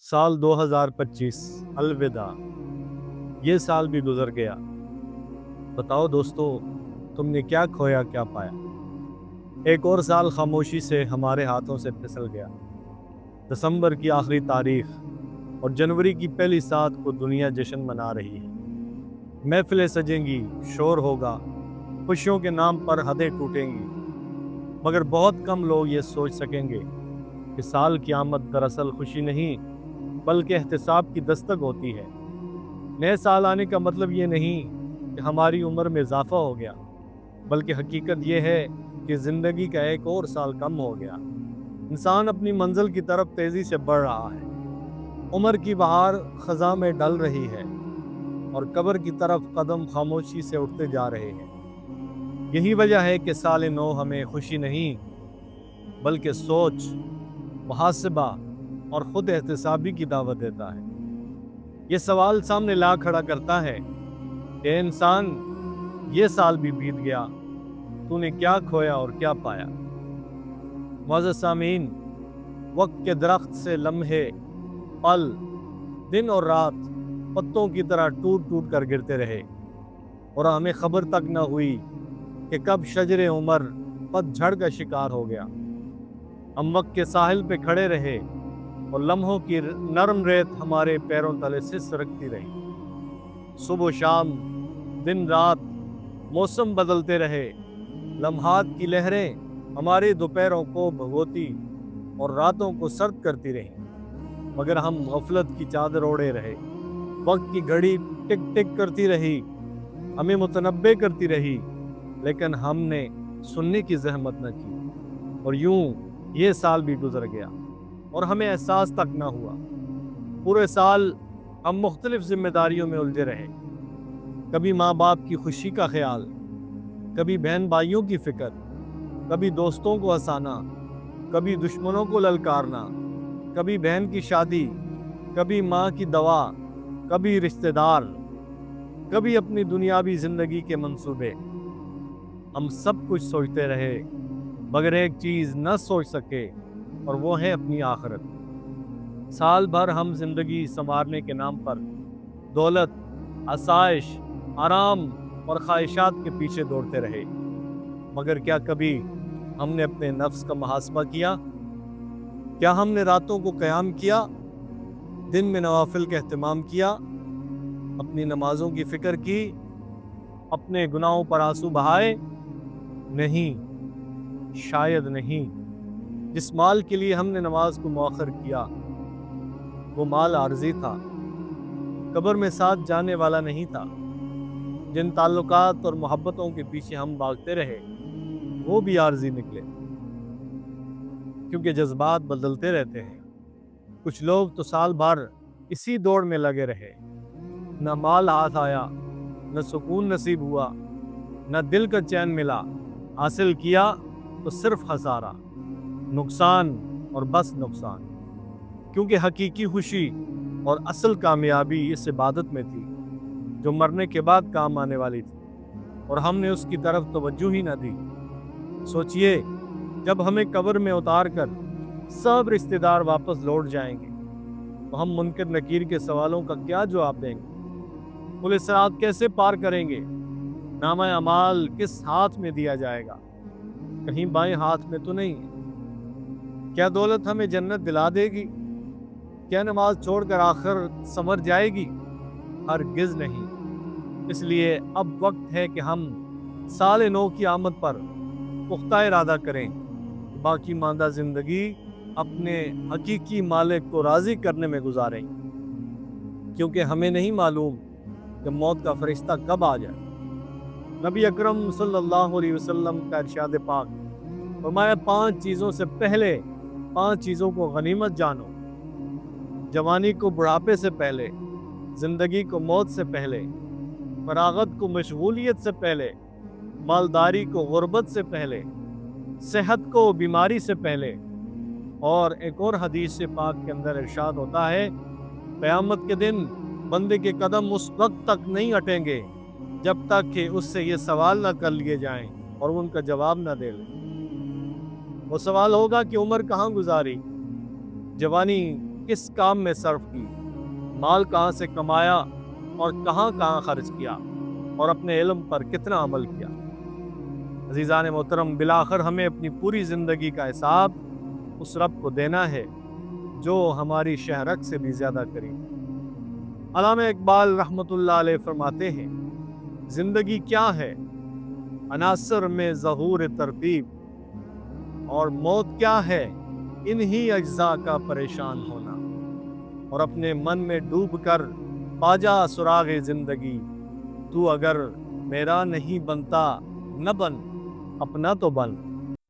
साल 2025 अलविदा। ये साल भी गुजर गया। बताओ दोस्तों, तुमने क्या खोया क्या पाया। एक और साल खामोशी से हमारे हाथों से फिसल गया। दिसंबर की आखिरी तारीख और जनवरी की पहली सात को दुनिया जश्न मना रही है। महफिलें सजेंगी, शोर होगा, खुशियों के नाम पर हदें टूटेंगी, मगर बहुत कम लोग ये सोच सकेंगे कि साल की आमद दरअसल खुशी नहीं बल्कि एहतिसाब की दस्तक होती है। नए साल आने का मतलब ये नहीं कि हमारी उम्र में इजाफा हो गया, बल्कि हकीकत ये है कि ज़िंदगी का एक और साल कम हो गया। इंसान अपनी मंजिल की तरफ तेज़ी से बढ़ रहा है। उम्र की बहार ख़ज़ां में डल रही है और कब्र की तरफ कदम खामोशी से उठते जा रहे हैं। यही वजह है कि साल नौ हमें खुशी नहीं बल्कि सोच, मुहासिबा और खुद एहतिसाबी की दावत देता है। ये सवाल सामने ला खड़ा करता है कि इंसान, ये साल भी बीत गया, तूने क्या खोया और क्या पाया। मुअज़्ज़ज़ सामीन, वक्त के दरख्त से लम्हे, पल, दिन और रात पत्तों की तरह टूट टूट कर गिरते रहे और हमें खबर तक न हुई कि कब शजरे उमर पतझड़ का शिकार हो गया। हम वक्त के साहिल पे खड़े रहे और लम्हों की नरम रेत हमारे पैरों तले से सरकती रही। सुबह शाम, दिन रात, मौसम बदलते रहे। लम्हात की लहरें हमारे दोपहरों को भगोती और रातों को सर्द करती रही, मगर हम गफलत की चादर ओढ़े रहे। वक्त की घड़ी टिक टिक करती रही, हमें मुतनब्बे करती रही, लेकिन हमने सुनने की जहमत न की। और यूं ये साल भी गुजर गया और हमें एहसास तक न हुआ। पूरे साल हम मुख्तलिफ जिम्मेदारियों में उलझे रहे। कभी माँ बाप की खुशी का ख्याल, कभी बहन भाइयों की फिक्र, कभी दोस्तों को हंसाना, कभी दुश्मनों को ललकारना, कभी बहन की शादी, कभी माँ की दवा, कभी रिश्तेदार, कभी अपनी दुनियावी जिंदगी के मंसूबे। हम सब कुछ सोचते रहे, मगर एक चीज न सोच सके, और वो है अपनी आखिरत। साल भर हम जिंदगी संवारने के नाम पर दौलत, आसाइश, आराम और ख्वाहिशात के पीछे दौड़ते रहे, मगर क्या कभी हमने अपने नफ्स का मुहासबा किया? क्या हमने रातों को क़याम किया, दिन में नवाफिल का एहतमाम किया, अपनी नमाजों की फिक्र की, अपने गुनाहों पर आंसू बहाए? नहीं, शायद नहीं। जिस माल के लिए हमने नमाज को मौखर किया, वो माल आर्जी था, कब्र में साथ जाने वाला नहीं था। जिन ताल्लुकात और मोहब्बतों के पीछे हम भागते रहे, वो भी आर्जी निकले, क्योंकि जज्बात बदलते रहते हैं। कुछ लोग तो साल भर इसी दौड़ में लगे रहे, न माल हाथ आया, न सुकून नसीब हुआ, न दिल का चैन मिला। हासिल किया तो सिर्फ खसारा, नुकसान और बस नुकसान। क्योंकि हकीकी खुशी और असल कामयाबी इस इबादत में थी जो मरने के बाद काम आने वाली थी, और हमने उसकी तरफ तवज्जो ही न दी। सोचिए, जब हमें कब्र में उतार कर सब रिश्तेदार वापस लौट जाएंगे, तो हम मुनकर नकीर के सवालों का क्या जवाब देंगे? पुलिस रात कैसे पार करेंगे? नामा अमाल किस हाथ में दिया जाएगा? कहीं बाएं हाथ में तो नहीं? क्या दौलत हमें जन्नत दिला देगी? क्या नमाज छोड़कर आखिर संवर जाएगी? हरगिज़ नहीं। इसलिए अब वक्त है कि हम साल नौ की आमद पर पुख्ता इरादा करें, बाकी मांदा जिंदगी अपने हकीकी मालिक को राज़ी करने में गुजारें, क्योंकि हमें नहीं मालूम कि मौत का फरिश्ता कब आ जाए। नबी अकरम सल्लल्लाहु अलैहि वसल्लम का इरशाद पाक फरमाया, 5 चीज़ों से पहले 5 चीज़ों को गनीमत जानो। जवानी को बुढ़ापे से पहले, जिंदगी को मौत से पहले, फरागत को मशगूलियत से पहले, मालदारी को गुर्बत से पहले, सेहत को बीमारी से पहले। और एक और हदीस से पाक के अंदर इरशाद होता है, क़यामत के दिन बंदे के कदम उस वक्त तक नहीं हटेंगे जब तक कि उससे ये सवाल न कर लिए जाएं और उनका जवाब न दे लें। वो सवाल होगा कि उम्र कहाँ गुजारी, जवानी किस काम में सर्फ की, माल कहाँ से कमाया और कहाँ कहाँ खर्च किया, और अपने इल्म पर कितना अमल किया। अजीज़ान मोहतरम, बिलाखिर हमें अपनी पूरी ज़िंदगी का हिसाब उस रब को देना है जो हमारी शहरत से भी ज़्यादा करीब। अल्लामा इकबाल रहमतुल्लाह अलैह फरमाते हैं, ज़िंदगी क्या है, अनासर में ज़हूर तरतीब, और मौत क्या है, इन्हीं अज्जा का परेशान होना। और अपने मन में डूब कर पाजा सुरागे ज़िंदगी, तू अगर मेरा नहीं बनता न बन, अपना तो बन।